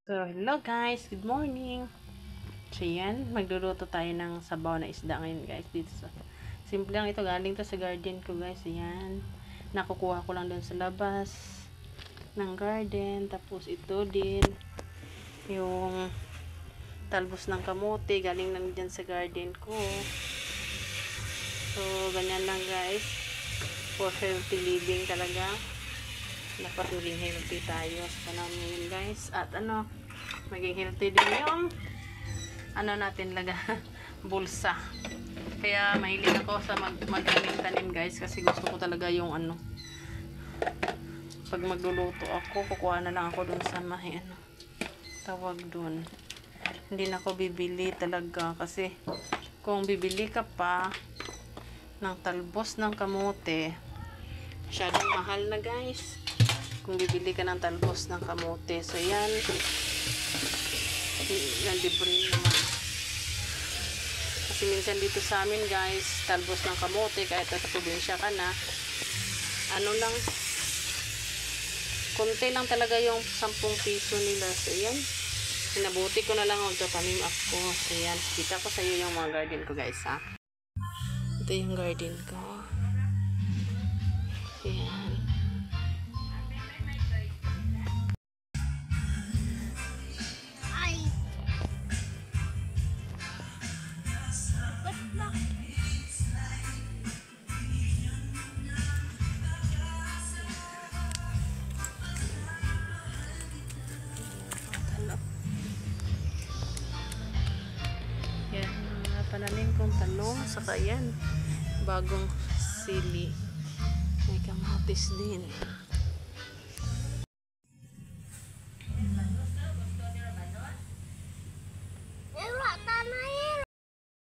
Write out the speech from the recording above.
So, hello guys, good morning. So, yan, magluluto tayo ng sabaw na isda ngayon guys. Dito sa, simple lang ito, galing to sa garden ko guys. Yan, nakukuha ko lang dun sa labas ng garden. Tapos ito din, yung talbos ng kamote, galing lang dyan sa garden ko. So, ganyan lang guys. For healthy living talaga. Dapat maging healthy tayo sa namin guys. At maging healthy din yung natin laga bulsa. Kaya mahilig ako sa magtanim guys, kasi gusto ko talaga yung pag magluluto ako, kukuha na lang ako dun sa tawag dun. Hindi na ako bibili talaga, kasi kung bibili ka pa ng talbos ng kamote, masyadong mahal na guys kung bibili ka ng talbos ng kamote. So yan, nalibre naman. Kasi minsan dito sa amin guys, talbos ng kamote, kahit sa probinsya ka na, lang, konti lang talaga yung 10 piso nila. So yan, sinabuti ko na lang magtatanim ako. So yan, kita ko sa iyo yung mga garden ko guys ha. Ito yung garden ko. Yan. Yan, mga pananim kong talong, saka yan, bagong sili. May kamatis din.